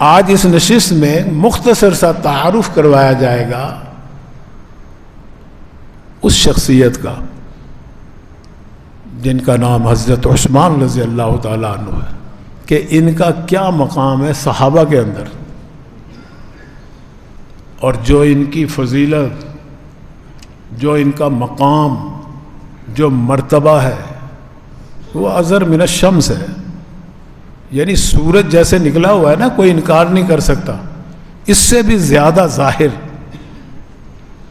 آج اس نشست میں مختصر سا تعارف کروایا جائے گا اس شخصیت کا جن کا نام حضرت عثمان رضی اللہ تعالیٰ عنہ ہے، کہ ان کا کیا مقام ہے صحابہ کے اندر، اور جو ان کی فضیلت، جو ان کا مقام، جو مرتبہ ہے وہ اظہر من الشمس ہے، یعنی سورج جیسے نکلا ہوا ہے نا، کوئی انکار نہیں کر سکتا، اس سے بھی زیادہ ظاہر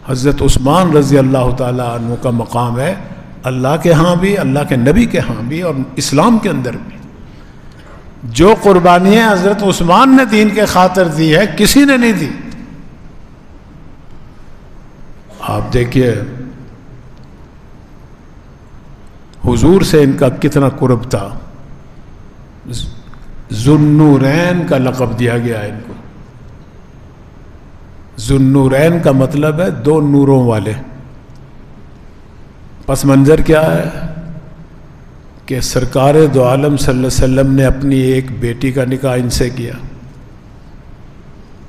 حضرت عثمان رضی اللہ تعالیٰ عنہ کا مقام ہے، اللہ کے ہاں بھی، اللہ کے نبی کے ہاں بھی، اور اسلام کے اندر بھی۔ جو قربانیاں حضرت عثمان نے دین کے خاطر دی ہے کسی نے نہیں دی۔ آپ دیکھیے حضور سے ان کا کتنا قرب تھا، ذوالنورین کا لقب دیا گیا ہے ان کو۔ ذوالنورین کا مطلب ہے دو نوروں والے۔ پس منظر کیا ہے کہ سرکار دو عالم صلی اللہ علیہ وسلم نے اپنی ایک بیٹی کا نکاح ان سے کیا،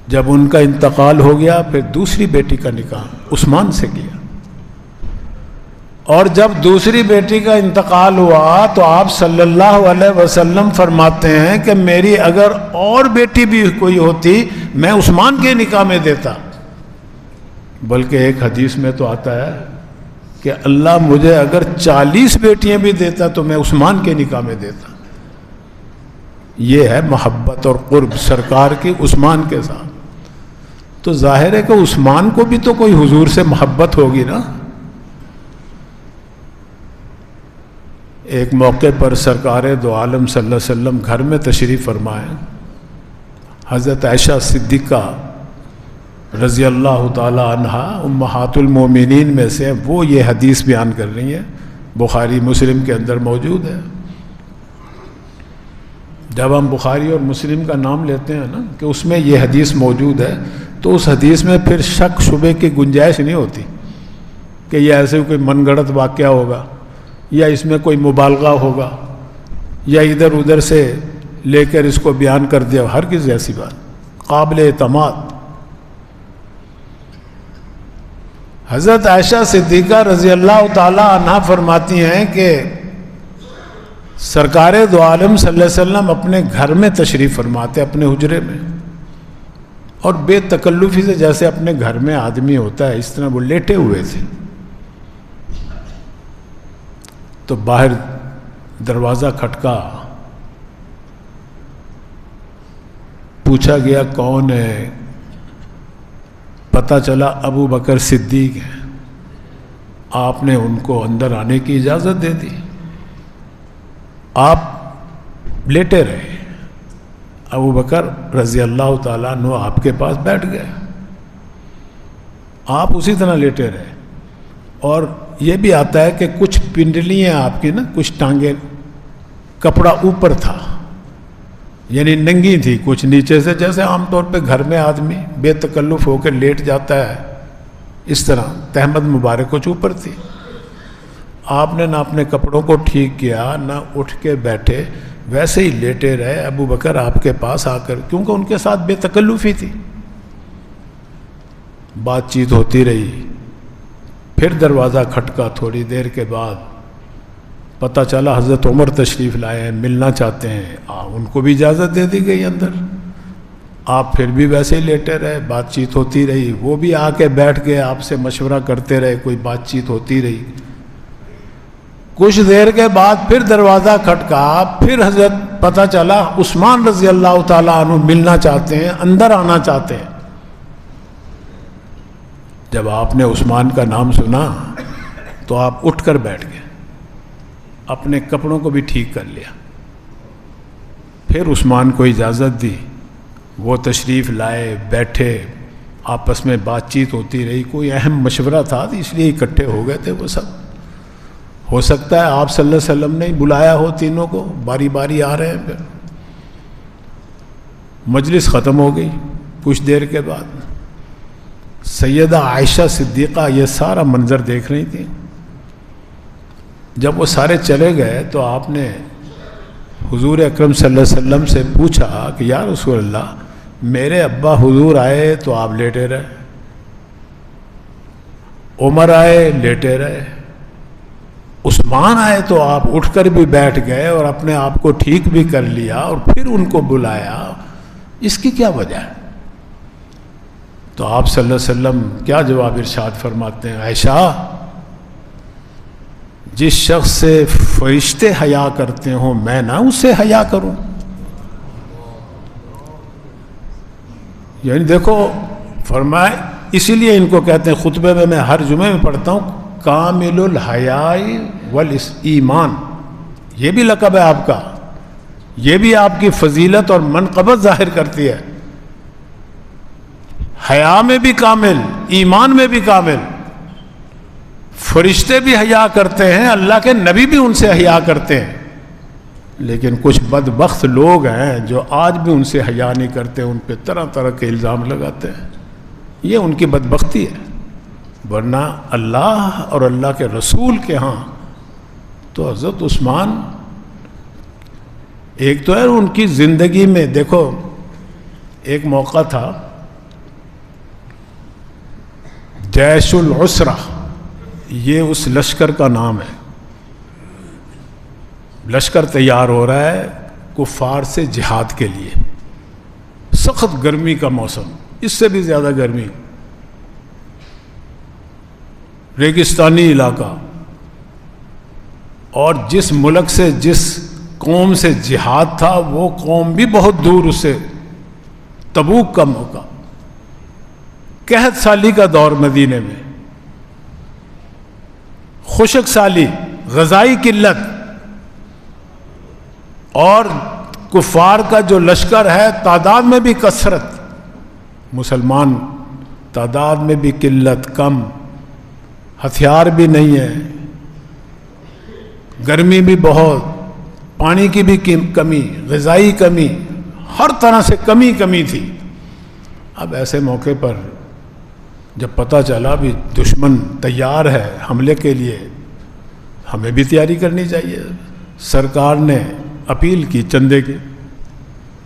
جب ان کا انتقال ہو گیا پھر دوسری بیٹی کا نکاح عثمان سے کیا، اور جب دوسری بیٹی کا انتقال ہوا تو آپ صلی اللہ علیہ وسلم فرماتے ہیں کہ میری اگر اور بیٹی بھی کوئی ہوتی میں عثمان کے نکاح میں دیتا، بلکہ ایک حدیث میں تو آتا ہے کہ اللہ مجھے اگر 40 بیٹیاں بھی دیتا تو میں عثمان کے نکاح میں دیتا۔ یہ ہے محبت اور قرب سرکار کی عثمان کے ساتھ۔ تو ظاہر ہے کہ عثمان کو بھی تو کوئی حضور سے محبت ہوگی نا۔ ایک موقع پر سرکار دو عالم صلی اللہ علیہ وسلم گھر میں تشریف فرمائے، حضرت عائشہ صدیقہ رضی اللہ تعالی عنہا امہات المومنین میں سے وہ یہ حدیث بیان کر رہی ہیں، بخاری مسلم کے اندر موجود ہے۔ جب ہم بخاری اور مسلم کا نام لیتے ہیں نا کہ اس میں یہ حدیث موجود ہے تو اس حدیث میں پھر شک شبے کی گنجائش نہیں ہوتی کہ یہ ایسے کوئی من گھڑت واقعہ ہوگا یا اس میں کوئی مبالغہ ہوگا یا ادھر ادھر سے لے کر اس کو بیان کر دیا، ہرگز ایسی بات، قابل اعتماد۔ حضرت عائشہ صدیقہ رضی اللہ تعالی عنہا فرماتی ہیں کہ سرکار دو عالم صلی اللہ علیہ وسلم اپنے گھر میں تشریف فرماتے، اپنے حجرے میں، اور بے تکلفی سے جیسے اپنے گھر میں آدمی ہوتا ہے اس طرح وہ لیٹے ہوئے تھے۔ تو باہر دروازہ کھٹکا، پوچھا گیا کون ہے، پتہ چلا ابو بکر صدیق ہیں۔ آپ نے ان کو اندر آنے کی اجازت دے دی، آپ لیٹے رہے، ابو بکر رضی اللہ تعالیٰ عنہ آپ کے پاس بیٹھ گئے، آپ اسی طرح لیٹے رہے۔ اور یہ بھی آتا ہے کہ کچھ پنڈلیاں آپ کی نا، کچھ ٹانگیں، کپڑا اوپر تھا یعنی ننگی تھی، کچھ نیچے سے، جیسے عام طور پہ گھر میں آدمی بے تکلف ہو کے لیٹ جاتا ہے اس طرح تہمد مبارک کچھ اوپر تھی۔ آپ نے نہ اپنے کپڑوں کو ٹھیک کیا نہ اٹھ کے بیٹھے، ویسے ہی لیٹے رہے۔ ابو بکر آپ کے پاس آ کر، کیونکہ ان کے ساتھ بے تکلفی تھی، بات چیت ہوتی رہی۔ پھر دروازہ کھٹکا، تھوڑی دیر کے بعد پتہ چلا حضرت عمر تشریف لائے ہیں، ملنا چاہتے ہیں، ان کو بھی اجازت دے دی گئی اندر۔ آپ پھر بھی ویسے ہی لیٹے رہے، بات چیت ہوتی رہی، وہ بھی آ کے بیٹھ گئے، آپ سے مشورہ کرتے رہے، کوئی بات چیت ہوتی رہی۔ کچھ دیر کے بعد پھر دروازہ کھٹکا، پھر حضرت پتہ چلا عثمان رضی اللہ تعالیٰ عنہ ملنا چاہتے ہیں، اندر آنا چاہتے ہیں۔ جب آپ نے عثمان کا نام سنا تو آپ اٹھ کر بیٹھ گئے، اپنے کپڑوں کو بھی ٹھیک کر لیا۔ پھر عثمان کو اجازت دی، وہ تشریف لائے، بیٹھے، آپس میں بات چیت ہوتی رہی۔ کوئی اہم مشورہ تھا اس لیے اکٹھے ہو گئے تھے وہ سب۔ ہو سکتا ہے آپ صلی اللہ علیہ وسلم نے بلایا ہو تینوں کو، باری باری آ رہے ہیں۔ پھر مجلس ختم ہو گئی۔ کچھ دیر کے بعد سیدہ عائشہ صدیقہ یہ سارا منظر دیکھ رہی تھی۔ جب وہ سارے چلے گئے تو آپ نے حضور اکرم صلی اللہ علیہ وسلم سے پوچھا کہ یا رسول اللہ، میرے ابا حضور آئے تو آپ لیٹے رہے، عمر آئے لیٹے رہے، عثمان آئے تو آپ اٹھ کر بھی بیٹھ گئے اور اپنے آپ کو ٹھیک بھی کر لیا اور پھر ان کو بلایا، اس کی کیا وجہ ہے؟ تو آپ صلی اللہ علیہ وسلم کیا جواب ارشاد فرماتے ہیں؟ عائشہ، جس شخص سے فرشتے حیا کرتے ہوں میں نہ اس سے حیا کروں؟ یعنی دیکھو فرمائے، اسی لیے ان کو کہتے ہیں، خطبے میں ہر جمعے میں پڑھتا ہوں، کامل الحیاء والایمان، یہ بھی لقب ہے آپ کا، یہ بھی آپ کی فضیلت اور منقبت ظاہر کرتی ہے، حیا میں بھی کامل، ایمان میں بھی کامل۔ فرشتے بھی حیا کرتے ہیں، اللہ کے نبی بھی ان سے حیا کرتے ہیں، لیکن کچھ بدبخت لوگ ہیں جو آج بھی ان سے حیا نہیں کرتے، ان پہ طرح طرح کے الزام لگاتے ہیں، یہ ان کی بدبختی ہے، ورنہ اللہ اور اللہ کے رسول کے ہاں تو حضرت عثمان ایک تو ہے ان کی زندگی میں، دیکھو ایک موقع تھا جیش العسرہ، یہ اس لشکر کا نام ہے، لشکر تیار ہو رہا ہے کفار سے جہاد کے لیے، سخت گرمی کا موسم، اس سے بھی زیادہ گرمی، ریگستانی علاقہ، اور جس ملک سے جس قوم سے جہاد تھا وہ قوم بھی بہت دور، اس سے تبوک کا موقع، قحط سالی کا دور مدینے میں، خشک سالی، غذائی قلت، اور کفار کا جو لشکر ہے تعداد میں بھی کثرت، مسلمان تعداد میں بھی قلت، کم، ہتھیار بھی نہیں ہے، گرمی بھی بہت، پانی کی بھی کمی، غذائی کمی، ہر طرح سے کمی تھی۔ اب ایسے موقع پر جب پتہ چلا بھی دشمن تیار ہے حملے کے لیے، ہمیں بھی تیاری کرنی چاہیے۔ سرکار نے اپیل کی چندے کی،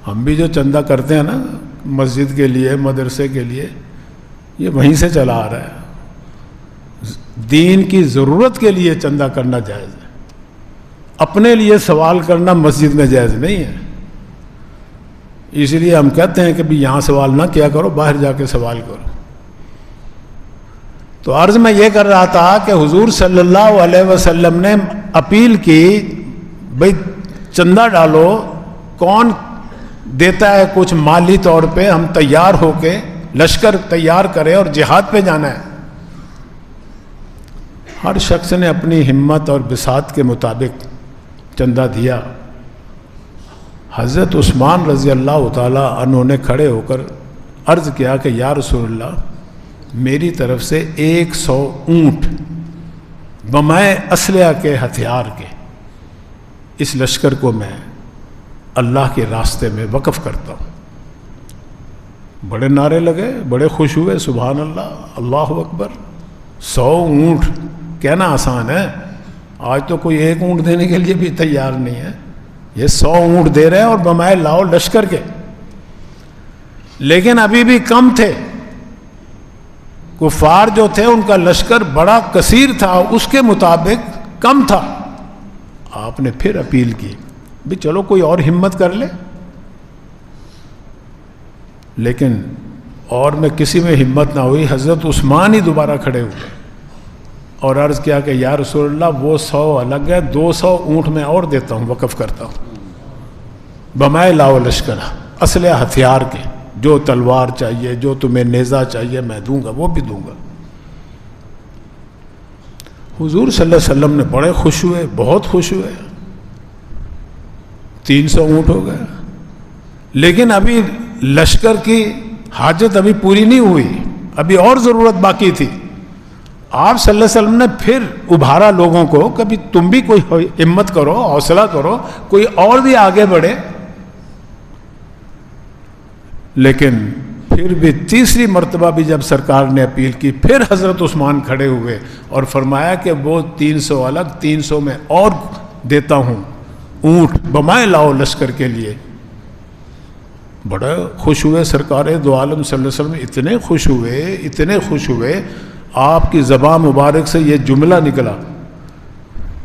ہم بھی جو چندہ کرتے ہیں نا مسجد کے لیے، مدرسے کے لیے، یہ وہیں سے چلا آ رہا ہے، دین کی ضرورت کے لیے چندہ کرنا جائز ہے، اپنے لیے سوال کرنا مسجد میں جائز نہیں ہے، اس لیے ہم کہتے ہیں کہ بھی یہاں سوال نہ کیا کرو، باہر جا کے سوال کرو۔ تو عرض میں یہ کر رہا تھا کہ حضور صلی اللہ علیہ وسلم نے اپیل کی، بھئی چندہ ڈالو، کون دیتا ہے کچھ مالی طور پہ، ہم تیار ہو کے لشکر تیار کریں اور جہاد پہ جانا ہے۔ ہر شخص نے اپنی ہمت اور بساط کے مطابق چندہ دیا۔ حضرت عثمان رضی اللہ تعالی عنہ نے کھڑے ہو کر عرض کیا کہ یا رسول اللہ، میری طرف سے 100 اونٹ بمائے اسلحہ کے، ہتھیار کے، اس لشکر کو میں اللہ کے راستے میں وقف کرتا ہوں۔ بڑے نعرے لگے، بڑے خوش ہوئے، سبحان اللہ، اللہ اکبر۔ 100 اونٹ کہنا آسان ہے، آج تو کوئی ایک اونٹ دینے کے لیے بھی تیار نہیں ہے، یہ 100 اونٹ دے رہے ہیں اور بمائے لاؤ لشکر کے۔ لیکن ابھی بھی کم تھے، کفار جو تھے ان کا لشکر بڑا کثیر تھا، اس کے مطابق کم تھا۔ آپ نے پھر اپیل کی بھی چلو کوئی اور ہمت کر لے، لیکن اور میں کسی میں ہمت نہ ہوئی، حضرت عثمان ہی دوبارہ کھڑے ہوئے اور عرض کیا کہ یا رسول اللہ وہ 100 الگ ہے، 200 اونٹ میں اور دیتا ہوں، وقف کرتا ہوں، بمائے لاؤ لشکر، اسلحہ ہتھیار کے، جو تلوار چاہیے، جو تمہیں نیزہ چاہیے میں دوں گا، وہ بھی دوں گا۔ حضور صلی اللہ علیہ وسلم نے بڑے خوش ہوئے، بہت خوش ہوئے، 300 اونٹ ہو گئے، لیکن ابھی لشکر کی حاجت ابھی پوری نہیں ہوئی، ابھی اور ضرورت باقی تھی۔ آپ صلی اللہ علیہ وسلم نے پھر ابھارا لوگوں کو، کبھی تم بھی کوئی ہمت کرو، حوصلہ کرو، کوئی اور بھی آگے بڑھے۔ لیکن پھر بھی تیسری مرتبہ بھی جب سرکار نے اپیل کی، پھر حضرت عثمان کھڑے ہوئے اور فرمایا کہ وہ 300 الگ، 300 میں اور دیتا ہوں اونٹ، بمائے لاؤ لشکر کے لیے۔ بڑا خوش ہوئے سرکار دو عالم صلی اللہ علیہ وسلم، اتنے خوش ہوئے آپ کی زبان مبارک سے یہ جملہ نکلا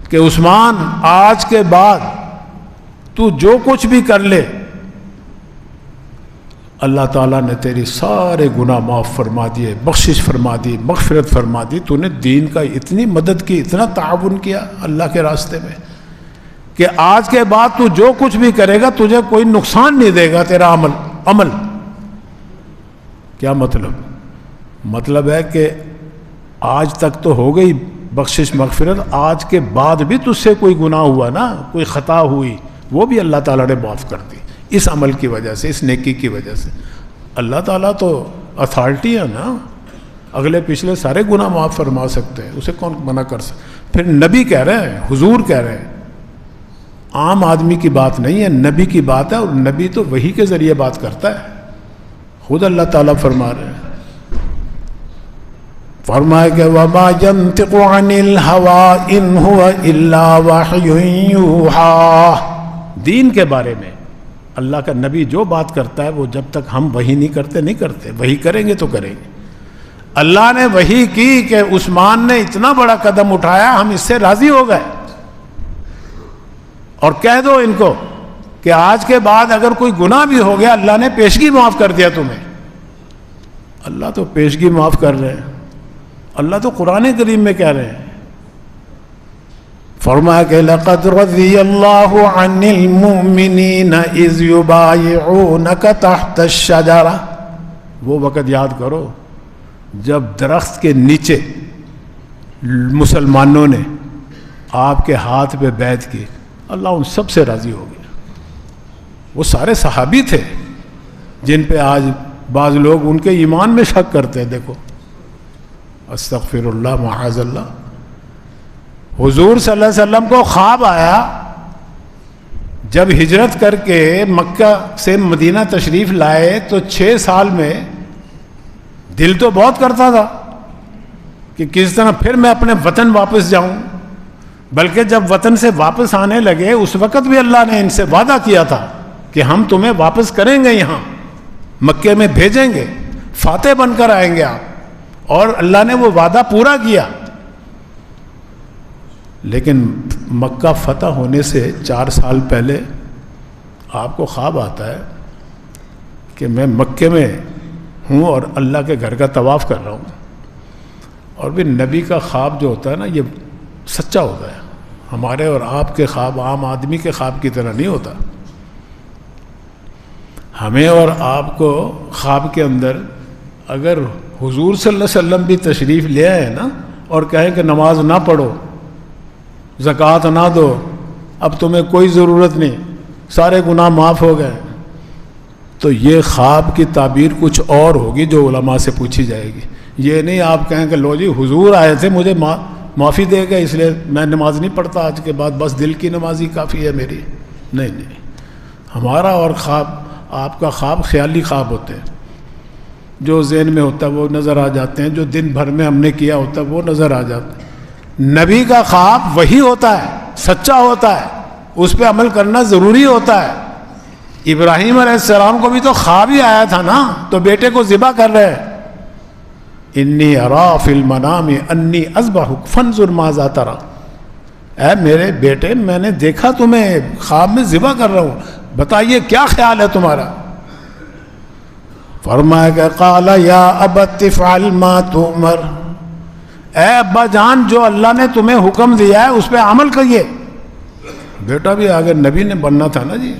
کہ عثمان آج کے بعد تو جو کچھ بھی کر لے اللہ تعالیٰ نے تیری سارے گناہ معاف فرما دیے، بخشش فرما دی، مغفرت فرما دی. تو نے دین کا اتنی مدد کی، اتنا تعاون کیا اللہ کے راستے میں کہ آج کے بعد تو جو کچھ بھی کرے گا تجھے کوئی نقصان نہیں دے گا تیرا عمل. کیا مطلب ہے کہ آج تک تو ہو گئی بخشش مغفرت، آج کے بعد بھی تجھ سے کوئی گناہ ہوا نا، کوئی خطا ہوئی، وہ بھی اللہ تعالیٰ نے معاف کر دی اس عمل کی وجہ سے، اس نیکی کی وجہ سے. اللہ تعالیٰ تو اتھارٹی ہے نا، اگلے پچھلے سارے گناہ معاف فرما سکتے ہیں، اسے کون منع کر سکتے. پھر نبی کہہ رہے ہیں، حضور کہہ رہے ہیں، عام آدمی کی بات نہیں ہے، نبی کی بات ہے، اور نبی تو وحی کے ذریعے بات کرتا ہے. خود اللہ تعالیٰ فرما رہے ہیں، فرمائے کہ وَمَا يَنْطِقُ عَنِ الْهَوَىٰ إِنْ هُوَ إِلَّا وَحْيٌ يُوحَىٰ. دین کے بارے میں اللہ کا نبی جو بات کرتا ہے وہ جب تک ہم وحی نہیں کرتے، وحی کریں گے تو کریں گے. اللہ نے وحی کی کہ عثمان نے اتنا بڑا قدم اٹھایا، ہم اس سے راضی ہو گئے، اور کہہ دو ان کو کہ آج کے بعد اگر کوئی گناہ بھی ہو گیا اللہ نے پیشگی معاف کر دیا تمہیں. اللہ تو پیشگی معاف کر رہے ہیں، اللہ تو قرآن کریم میں کہہ رہے ہیں، فرمایا کہ لَقَدْ رَضِيَ اللَّهُ عَنِ الْمُؤْمِنِينَ إِذْ يُبَايِعُونَكَ تَحْتَ الشَّجَرَةِ. وہ وقت یاد کرو جب درخت کے نیچے مسلمانوں نے آپ کے ہاتھ پہ بیعت کی، اللہ ان سب سے راضی ہو گیا. وہ سارے صحابی تھے جن پہ آج بعض لوگ ان کے ایمان میں شک کرتے ہیں. دیکھو، استغفر اللہ، معاذ اللہ. حضور صلی اللہ علیہ وسلم کو خواب آیا جب ہجرت کر کے مکہ سے مدینہ تشریف لائے تو 6 سال میں دل تو بہت کرتا تھا کہ کس طرح پھر میں اپنے وطن واپس جاؤں، بلکہ جب وطن سے واپس آنے لگے اس وقت بھی اللہ نے ان سے وعدہ کیا تھا کہ ہم تمہیں واپس کریں گے، یہاں مکے میں بھیجیں گے، فاتح بن کر آئیں گے آپ. اور اللہ نے وہ وعدہ پورا کیا. لیکن مکہ فتح ہونے سے 4 سال پہلے آپ کو خواب آتا ہے کہ میں مکے میں ہوں اور اللہ کے گھر کا طواف کر رہا ہوں. اور بھی نبی کا خواب جو ہوتا ہے نا، یہ سچا ہوتا ہے. ہمارے اور آپ کے خواب عام آدمی کے خواب کی طرح نہیں ہوتا. ہمیں اور آپ کو خواب کے اندر اگر حضور صلی اللہ علیہ وسلم بھی تشریف لے آئے نا اور کہیں کہ نماز نہ پڑھو، زکوٰۃ نہ دو، اب تمہیں کوئی ضرورت نہیں، سارے گناہ معاف ہو گئے، تو یہ خواب کی تعبیر کچھ اور ہوگی جو علماء سے پوچھی جائے گی. یہ نہیں آپ کہیں کہ لو جی حضور آئے تھے مجھے معافی دے گئے اس لیے میں نماز نہیں پڑھتا آج کے بعد، بس دل کی نمازی کافی ہے میری. نہیں، ہمارا اور خواب، آپ کا خواب خیالی خواب ہوتے ہیں، جو ذہن میں ہوتا ہے وہ نظر آ جاتے ہیں، جو دن بھر میں ہم نے کیا ہوتا ہے وہ نظر آ جاتے ہیں. نبی کا خواب وہی ہوتا ہے، سچا ہوتا ہے، اس پہ عمل کرنا ضروری ہوتا ہے. ابراہیم علیہ السلام کو بھی تو خواب ہی آیا تھا نا، تو بیٹے کو ذبح کر رہے ہیں. انی ارا فی المنام انی اذبحک فانظر ماذا تری. اے میرے بیٹے، میں نے دیکھا تمہیں خواب میں ذبح کر رہا ہوں، بتائیے کیا خیال ہے تمہارا. فرمایا کہ قال یا ابت افعل ما تؤمر. اے ابا جان، جو اللہ نے تمہیں حکم دیا ہے اس پہ عمل کریے. بیٹا بھی آگے نبی نے بننا تھا نا جی،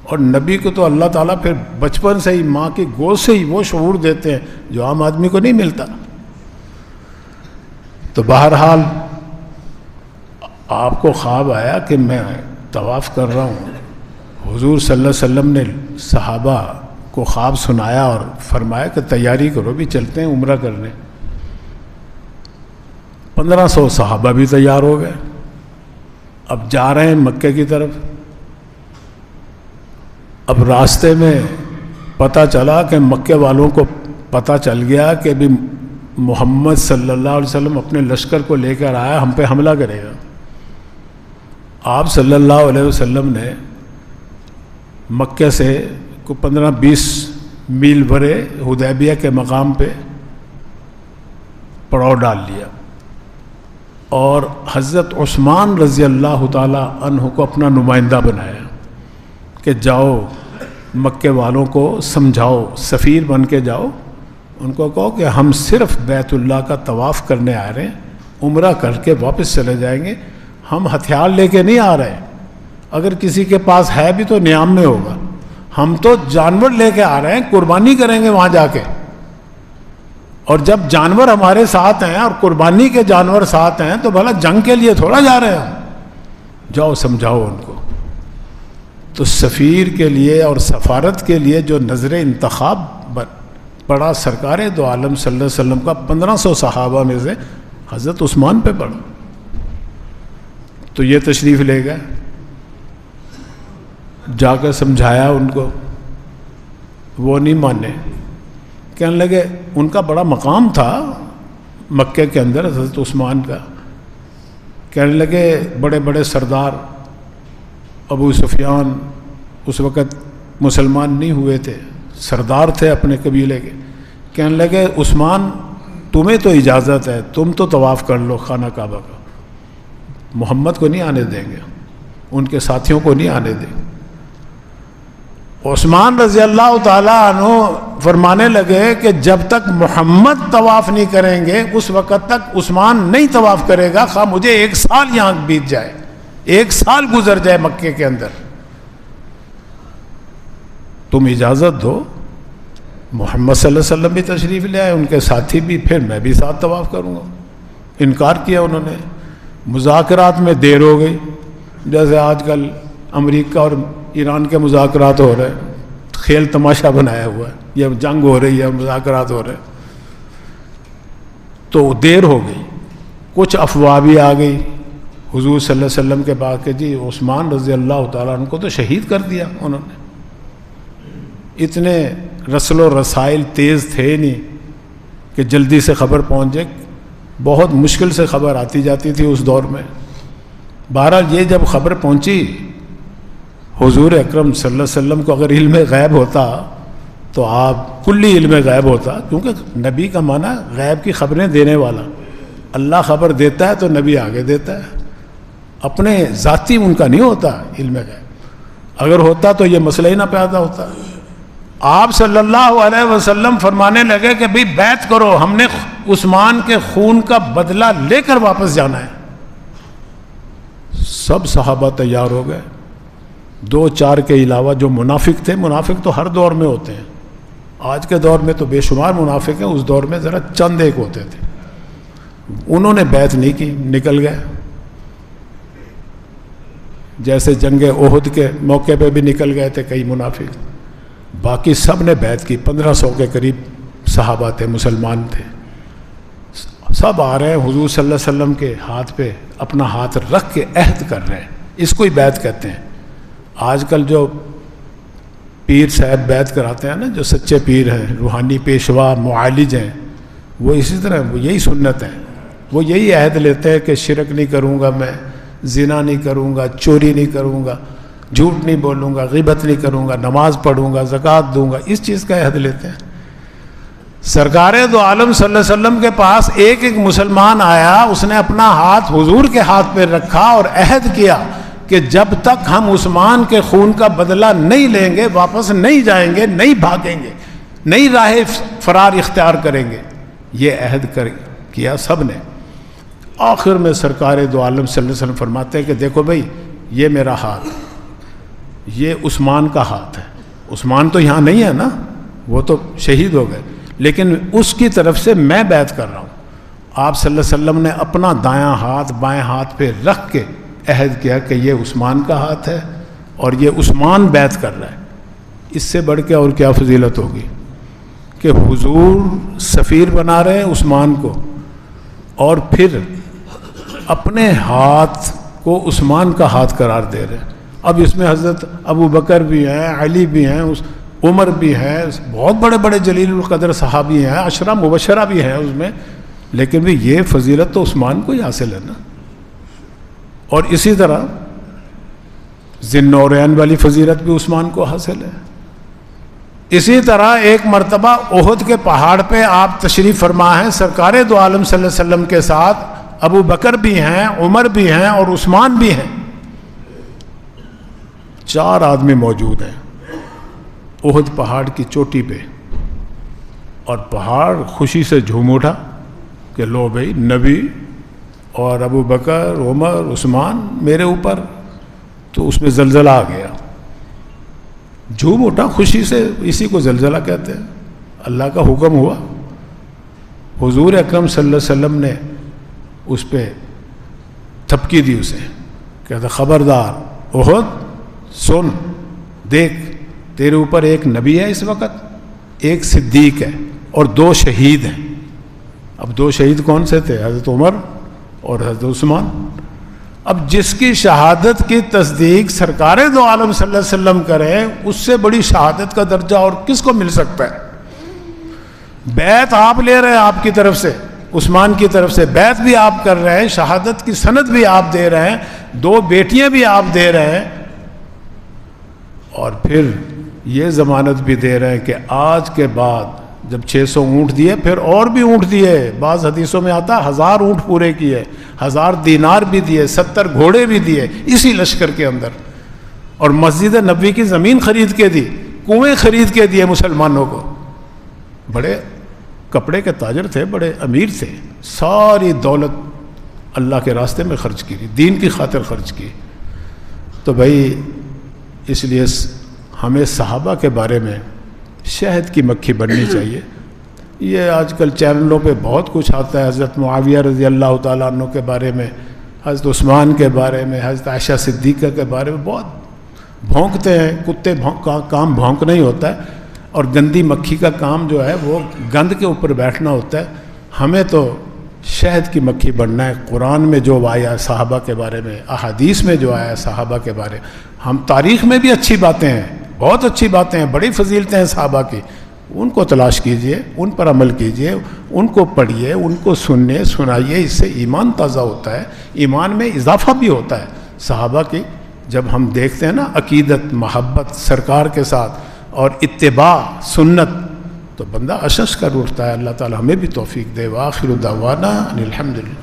اور نبی کو تو اللہ تعالیٰ پھر بچپن سے ہی ماں کی گود سے ہی وہ شعور دیتے ہیں جو عام آدمی کو نہیں ملتا. تو بہرحال آپ کو خواب آیا کہ میں طواف کر رہا ہوں. حضور صلی اللہ علیہ وسلم نے صحابہ کو خواب سنایا اور فرمایا کہ تیاری کرو، بھی چلتے ہیں عمرہ کرنے. 1500 صحابہ بھی تیار ہو گئے، اب جا رہے ہیں مکے کی طرف. اب راستے میں پتہ چلا کہ مکے والوں کو پتہ چل گیا کہ بھی محمد صلی اللہ علیہ وسلم اپنے لشکر کو لے کر آیا، ہم پہ حملہ کرے گا. آپ صلی اللہ علیہ وسلم نے مکے سے کو 15-20 میل برے حدیبیہ کے مقام پہ پڑاؤ ڈال لیا اور حضرت عثمان رضی اللہ تعالی عنہ کو اپنا نمائندہ بنایا کہ جاؤ مکے والوں کو سمجھاؤ، سفیر بن کے جاؤ، ان کو کہو کہ ہم صرف بیت اللہ کا طواف کرنے آ رہے ہیں، عمرہ کر کے واپس چلے جائیں گے، ہم ہتھیار لے کے نہیں آ رہے، اگر کسی کے پاس ہے بھی تو نیام میں ہوگا، ہم تو جانور لے کے آ رہے ہیں، قربانی کریں گے وہاں جا کے، اور جب جانور ہمارے ساتھ ہیں اور قربانی کے جانور ساتھ ہیں تو بھلا جنگ کے لیے تھوڑا جا رہے ہیں، جاؤ سمجھاؤ ان کو۔ تو سفیر کے لیے اور سفارت کے لیے جو نظر انتخاب پڑا سرکار دو عالم صلی اللہ علیہ وسلم کا 1500 صحابہ میں سے حضرت عثمان پہ پڑا، تو یہ تشریف لے گئے، جا کر سمجھایا ان کو، وہ نہیں مانے، کہنے لگے ان کا بڑا مقام تھا مکے کے اندر حضرت عثمان کا، کہنے لگے بڑے بڑے سردار، ابو سفیان اس وقت مسلمان نہیں ہوئے تھے، سردار تھے اپنے قبیلے کے، کہنے لگے عثمان تمہیں تو اجازت ہے، تم تو طواف کر لو خانہ کعبہ کا، محمد کو نہیں آنے دیں گے، ان کے ساتھیوں کو نہیں آنے دیں گے۔ عثمان رضی اللہ تعالیٰ عنہ فرمانے لگے کہ جب تک محمد طواف نہیں کریں گے اس وقت تک عثمان نہیں طواف کرے گا، خواہ مجھے 1 سال یہاں بیت جائے، 1 سال گزر جائے مکے کے اندر، تم اجازت دو۔ محمد صلی اللہ علیہ وسلم بھی تشریف لے آئے، ان کے ساتھی بھی، پھر میں بھی ساتھ طواف کروں گا۔ انکار کیا انہوں نے، مذاکرات میں دیر ہو گئی، جیسے آج کل امریکہ اور ایران کے مذاکرات ہو رہے ہیں، کھیل تماشا بنایا ہوا ہے، یہ جنگ ہو رہی ہے، مذاکرات ہو رہے ہیں، تو دیر ہو گئی، کچھ افواہ بھی آ گئی حضور صلی اللہ علیہ وسلم کے بعد کہ جی عثمان رضی اللہ تعالیٰ عنہ کو تو شہید کر دیا انہوں نے۔ اتنے رسل و رسائل تیز تھے نہیں کہ جلدی سے خبر پہنچ جائے، بہت مشکل سے خبر آتی جاتی تھی اس دور میں۔ بہرحال یہ جب خبر پہنچی حضور اکرم صلی اللہ علیہ وسلم کو، اگر علم غیب ہوتا تو آپ کلی علم غیب ہوتا، کیونکہ نبی کا معنی غیب کی خبریں دینے والا، اللہ خبر دیتا ہے تو نبی آگے دیتا ہے، اپنے ذاتی ان کا نہیں ہوتا علم غیب، اگر ہوتا تو یہ مسئلہ ہی نہ پیدا ہوتا۔ آپ صلی اللہ علیہ وسلم فرمانے لگے کہ بھئی بیعت کرو، ہم نے عثمان کے خون کا بدلہ لے کر واپس جانا ہے۔ سب صحابہ تیار ہو گئے، 2-4 کے علاوہ جو منافق تھے، منافق تو ہر دور میں ہوتے ہیں، آج کے دور میں تو بے شمار منافق ہیں، اس دور میں ذرا چند ایک ہوتے تھے، انہوں نے بیعت نہیں کی، نکل گئے، جیسے جنگ احد کے موقع پہ بھی نکل گئے تھے کئی منافق، باقی سب نے بیعت کی، 1500 کے قریب صحابہ تھے، مسلمان تھے، سب آ رہے ہیں حضور صلی اللہ علیہ وسلم کے ہاتھ پہ اپنا ہاتھ رکھ کے عہد کر رہے ہیں، اس کو ہی بیعت کہتے ہیں۔ آج کل جو پیر صاحب بیعت کراتے ہیں نا، جو سچے پیر ہیں، روحانی پیشوا معالج ہیں، وہ اسی طرح وہ یہی سنت ہے، وہ یہی عہد لیتے ہیں کہ شرک نہیں کروں گا، میں زنا نہیں کروں گا، چوری نہیں کروں گا، جھوٹ نہیں بولوں گا، غیبت نہیں کروں گا، نماز پڑھوں گا، زکوٰۃ دوں گا، اس چیز کا عہد لیتے ہیں۔ سرکار دو عالم صلی اللہ علیہ وسلم کے پاس ایک ایک مسلمان آیا، اس نے اپنا ہاتھ حضور کے ہاتھ پہ رکھا اور عہد کیا کہ جب تک ہم عثمان کے خون کا بدلہ نہیں لیں گے، واپس نہیں جائیں گے، نہیں بھاگیں گے، نئی راہ فرار اختیار کریں گے، یہ عہد کیا سب نے۔ آخر میں سرکار دو عالم صلی اللہ علیہ وسلم فرماتے ہیں کہ دیکھو بھائی، یہ میرا ہاتھ، یہ عثمان کا ہاتھ ہے، عثمان تو یہاں نہیں ہے نا، وہ تو شہید ہو گئے، لیکن اس کی طرف سے میں بیعت کر رہا ہوں۔ آپ صلی اللہ علیہ وسلم نے اپنا دایاں ہاتھ بائیں ہاتھ پہ رکھ کے عہد کیا کہ یہ عثمان کا ہاتھ ہے اور یہ عثمان بیعت کر رہا ہے۔ اس سے بڑھ کے اور کیا فضیلت ہوگی کہ حضور سفیر بنا رہے ہیں عثمان کو، اور پھر اپنے ہاتھ کو عثمان کا ہاتھ قرار دے رہے ہیں۔ اب اس میں حضرت ابو بکر بھی ہیں، علی بھی ہیں، عمر بھی ہیں، بہت بڑے بڑے جلیل القدر صحابی ہیں، 10 مبشرہ بھی ہیں اس میں، لیکن بھی یہ فضیلت تو عثمان کو ہی حاصل ہے نا۔ اور اسی طرح ذی النورین والی فضیلت بھی عثمان کو حاصل ہے۔ اسی طرح ایک مرتبہ احد کے پہاڑ پہ آپ تشریف فرما ہیں سرکار دو عالم صلی اللہ علیہ وسلم کے ساتھ، ابو بکر بھی ہیں، عمر بھی ہیں اور عثمان بھی ہیں، 4 آدمی موجود ہیں احد پہاڑ کی چوٹی پہ، اور پہاڑ خوشی سے جھوم اٹھا کہ لو بھائی نبی اور ابو بکر، عمر، عثمان میرے اوپر، تو اس میں زلزلہ آ گیا، جھوم اٹھا خوشی سے، اسی کو زلزلہ کہتے ہیں۔ اللہ کا حکم ہوا، حضور اکرم صلی اللہ علیہ وسلم نے اس پہ تھپکی دی اسے، کہتا خبردار احد سن دیکھ، تیرے اوپر ایک نبی ہے اس وقت، ایک صدیق ہے اور 2 شہید ہیں۔ اب 2 شہید کون سے تھے؟ حضرت عمر اور حضرت عثمان۔ اب جس کی شہادت کی تصدیق سرکار دو عالم صلی اللہ علیہ وسلم کریں، اس سے بڑی شہادت کا درجہ اور کس کو مل سکتا ہے؟ بیعت آپ لے رہے ہیں آپ کی طرف سے، عثمان کی طرف سے بیعت بھی آپ کر رہے ہیں، شہادت کی سند بھی آپ دے رہے ہیں، 2 بیٹیاں بھی آپ دے رہے ہیں، اور پھر یہ ضمانت بھی دے رہے ہیں کہ آج کے بعد جب 600 اونٹ دیے، پھر اور بھی اونٹ دیے، بعض حدیثوں میں آتا 1000 اونٹ پورے کیے، 1000 دینار بھی دیے، 70 گھوڑے بھی دیے اسی لشکر کے اندر، اور مسجد نبوی کی زمین خرید کے دی، کنویں خرید کے دیے مسلمانوں کو۔ بڑے کپڑے کے تاجر تھے، بڑے امیر تھے، ساری دولت اللہ کے راستے میں خرچ کی، دین کی خاطر خرچ کی۔ تو بھائی اس لیے ہمیں صحابہ کے بارے میں شہد کی مکھی بننی چاہیے۔ یہ آج کل چینلوں پہ بہت کچھ آتا ہے، حضرت معاویہ رضی اللہ تعالیٰ عنہ کے بارے میں، حضرت عثمان کے بارے میں، حضرت عائشہ صدیقہ کے بارے میں بہت بھونکتے ہیں، کتے کا کام بھونکنا ہی ہوتا ہے، اور گندی مکھی کا کام جو ہے وہ گند کے اوپر بیٹھنا ہوتا ہے۔ ہمیں تو شہد کی مکھی بننا ہے۔ قرآن میں جو آیا صحابہ کے بارے میں، احادیث میں جو آیا صحابہ کے بارے میں، ہم تاریخ میں بھی اچھی باتیں ہیں، بہت اچھی باتیں ہیں، بڑی فضیلتیں ہیں صحابہ کی، ان کو تلاش کیجئے، ان پر عمل کیجئے، ان کو پڑھیے، ان کو سننے سنائیے، اس سے ایمان تازہ ہوتا ہے، ایمان میں اضافہ بھی ہوتا ہے۔ صحابہ کی جب ہم دیکھتے ہیں نا عقیدت، محبت سرکار کے ساتھ اور اتباع سنت، تو بندہ اشش کر اٹھتا ہے۔ اللہ تعالی ہمیں بھی توفیق دے۔ وآخر دعوانا ان الحمدللہ۔